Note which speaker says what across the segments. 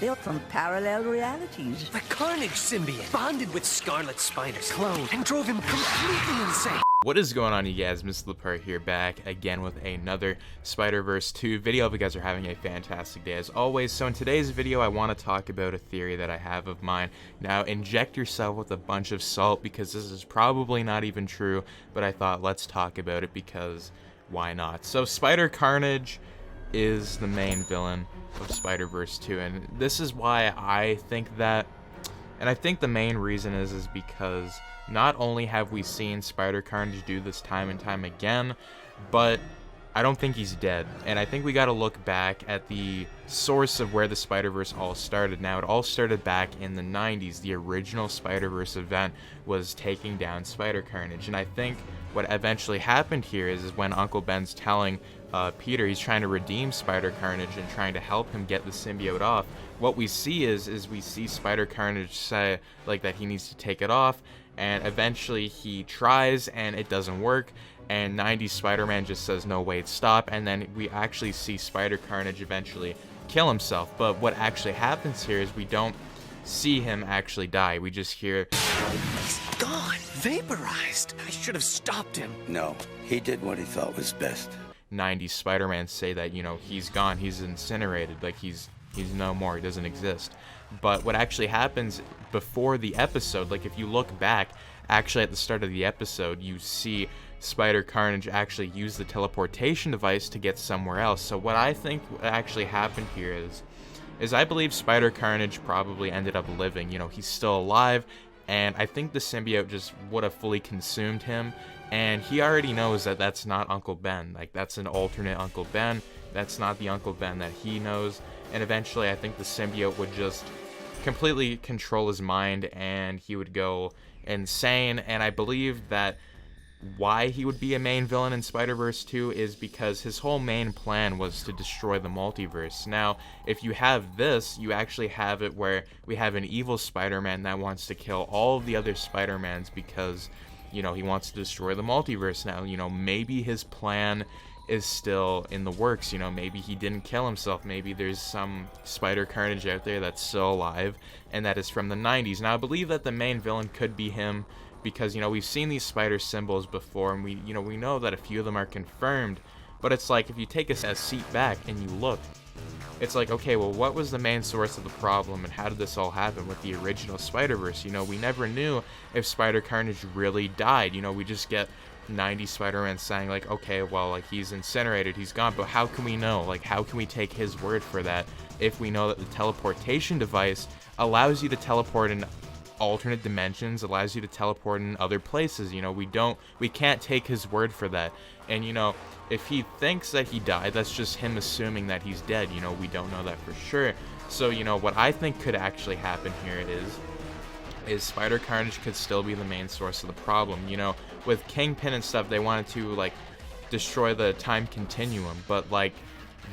Speaker 1: built on parallel realities.
Speaker 2: The Carnage symbiote bonded with Scarlet Spider's clone and drove him completely insane.
Speaker 3: What is going on, you guys? Mr. Lepart here, back again with another Spider-Verse 2 video. I hope you guys are having a fantastic day as always. So in today's video, I want to talk about a theory that I have of mine. Now, inject yourself with a bunch of salt because this is probably not even true, but I thought let's talk about it because why not? So Spider-Carnage is the main villain of Spider-Verse 2, and this is why I think that, and I think the main reason is because not only have we seen Spider-Carnage do this time and time again, but I don't think he's dead. And I think we gotta look back at the source of where the Spider-Verse all started. Now, it all started back in the 90s. The original Spider-Verse event was taking down Spider-Carnage. And I think what eventually happened here is when Uncle Ben's telling Peter he's trying to redeem Spider-Carnage and trying to help him get the symbiote off, what we see is we see Spider-Carnage say like that he needs to take it off, and eventually he tries and it doesn't work, and 90s Spider-Man just says no, wait, stop, and then we actually see Spider-Carnage eventually kill himself. But what actually happens here is we don't see him actually die. We just hear,
Speaker 2: He's gone, vaporized. I should have stopped him.
Speaker 4: No, he did what he thought was best.
Speaker 3: 90s Spider-Man say that, you know, he's gone, he's incinerated, like he's no more, he doesn't exist. But what actually happens before the episode, like if you look back, actually at the start of the episode, you see Spider-Carnage actually use the teleportation device to get somewhere else. So what I think actually happened here is I believe Spider-Carnage probably ended up living. You know, he's still alive, and I think the symbiote just would have fully consumed him, and he already knows that that's not Uncle Ben. Like, that's an alternate Uncle Ben. That's not the Uncle Ben that he knows. And eventually I think the symbiote would just completely control his mind and he would go insane. And I believe that why he would be a main villain in Spider-Verse 2 is because his whole main plan was to destroy the multiverse. Now, if you have this, you actually have it where we have an evil Spider-Man that wants to kill all of the other Spider-Mans because, you know, he wants to destroy the multiverse. Now, you know, maybe his plan is still in the works. You know, maybe he didn't kill himself. Maybe there's some Spider-Carnage out there that's still alive and that is from the 90s. Now, I believe that the main villain could be him because, you know, we've seen these spider symbols before, and we know that a few of them are confirmed, but it's like if you take a seat back and you look, it's like, okay, well, what was the main source of the problem and how did this all happen with the original Spider-Verse? You know, we never knew if Spider-Carnage really died. You know, we just get 90 Spider-Man saying like, okay, well, like he's incinerated, he's gone, but how can we know? Like, how can we take his word for that if we know that the teleportation device allows you to teleport in alternate dimensions, allows you to teleport in other places? You know, we can't take his word for that. And, you know, if he thinks that he died, that's just him assuming that he's dead. You know, we don't know that for sure. So, you know, what I think could actually happen here is Spider-Carnage could still be the main source of the problem. You know, with Kingpin and stuff, they wanted to, like, destroy the time continuum, but, like,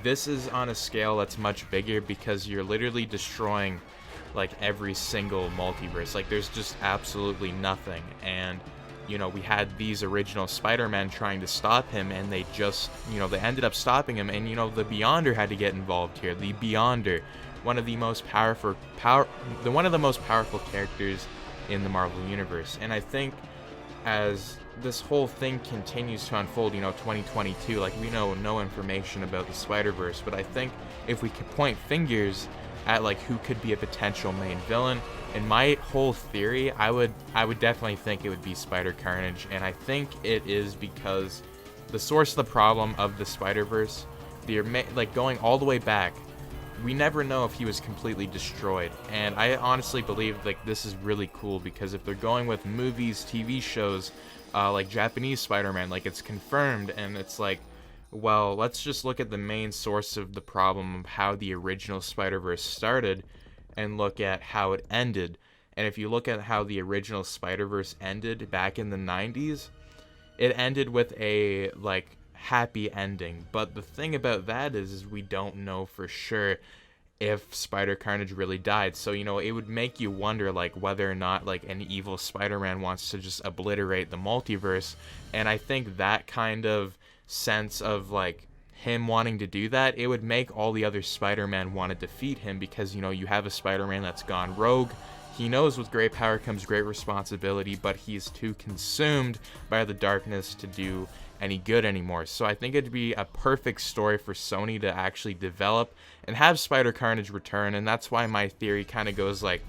Speaker 3: this is on a scale that's much bigger because you're literally destroying, like, every single multiverse. Like, there's just absolutely nothing. And, you know, we had these original Spider-Man trying to stop him, and they just, you know, they ended up stopping him, and, you know, the Beyonder had to get involved here. The Beyonder, one of the most powerful characters in the Marvel Universe. And I think as this whole thing continues to unfold, you know, 2022, like, we know no information about the Spider-Verse, but I think if we could point fingers at, like, who could be a potential main villain, in my whole theory, I would definitely think it would be Spider-Carnage. And I think it is because the source of the problem of the Spider-Verse, like, going all the way back, we never know if he was completely destroyed. And I honestly believe, like, this is really cool because if they're going with movies, TV shows, like Japanese Spider-Man, like, it's confirmed, and it's like, well, let's just look at the main source of the problem of how the original Spider-Verse started and look at how it ended. And if you look at how the original Spider-Verse ended back in the 90s, it ended with a, like, happy ending. But the thing about that is we don't know for sure if Spider-Carnage really died. So, you know, it would make you wonder, like, whether or not, like, an evil Spider-Man wants to just obliterate the multiverse. And I think that kind of sense of, like, him wanting to do that, it would make all the other Spider-Man want to defeat him, because, you know, you have a Spider-Man that's gone rogue. He knows with great power comes great responsibility, but he's too consumed by the darkness to do any good anymore. So I think it'd be a perfect story for Sony to actually develop and have Spider-Carnage return. And that's why my theory kind of goes like,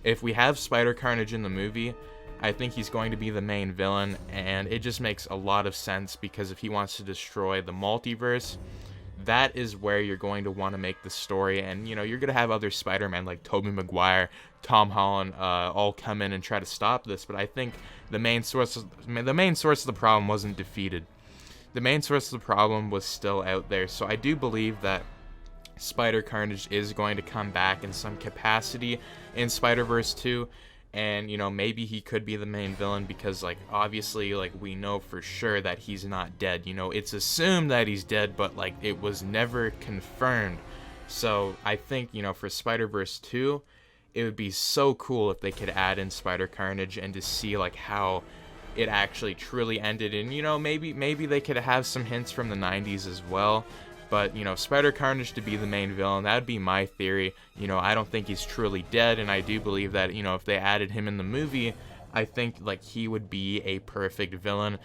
Speaker 3: if we have Spider-Carnage in the movie, I think he's going to be the main villain, and it just makes a lot of sense, because if he wants to destroy the multiverse, that is where you're going to want to make the story. And, you know, you're going to have other Spider-Man like Tobey Maguire, Tom Holland, all come in and try to stop this. But I think the main source of the problem wasn't defeated. The main source of the problem was still out there. So I do believe that Spider-Carnage is going to come back in some capacity in Spider-Verse 2. And, you know, maybe he could be the main villain, because, like, obviously, like, we know for sure that he's not dead. You know, it's assumed that he's dead, but, like, it was never confirmed. So I think, you know, for Spider-Verse 2, it would be so cool if they could add in Spider-Carnage and to see, like, how it actually truly ended. And, you know, maybe they could have some hints from the 90s as well. But, you know, Spider-Carnage to be the main villain, that would be my theory. You know, I don't think he's truly dead, and I do believe that, you know, if they added him in the movie, I think, like, he would be a perfect villain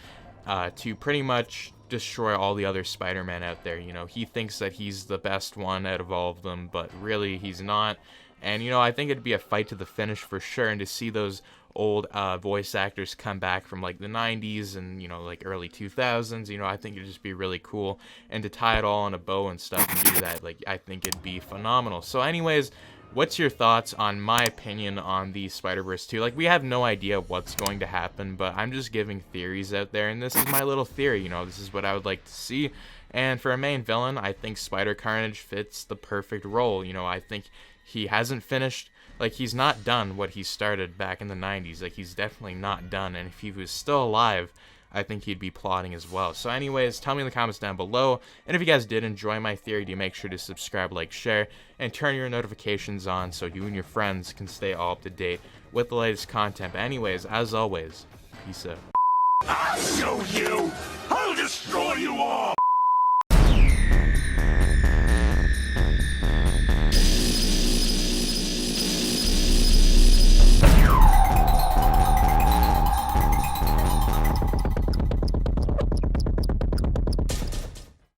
Speaker 3: to pretty much destroy all the other Spider-Man out there. You know, he thinks that he's the best one out of all of them, but really he's not. And, you know, I think it'd be a fight to the finish for sure, and to see those old voice actors come back from like the 90s and, you know, like early 2000s, you know, I think it'd just be really cool. And to tie it all in a bow and stuff and do that, like, I think it'd be phenomenal. So anyways, what's your thoughts on my opinion on the Spider-Verse 2? Like, we have no idea what's going to happen, but I'm just giving theories out there, and this is my little theory. You know, this is what I would like to see. And for a main villain, I think Spider-Carnage fits the perfect role. You know, I think he hasn't finished, like, he's not done what he started back in the 90s. Like, he's definitely not done, and if he was still alive, I think he'd be plotting as well. So anyways, tell me in the comments down below, and if you guys did enjoy my theory, do make sure to subscribe, like, share, and turn your notifications on so you and your friends can stay all up to date with the latest content. But anyways, as always, peace out.
Speaker 5: I'll show you! I'll destroy you all!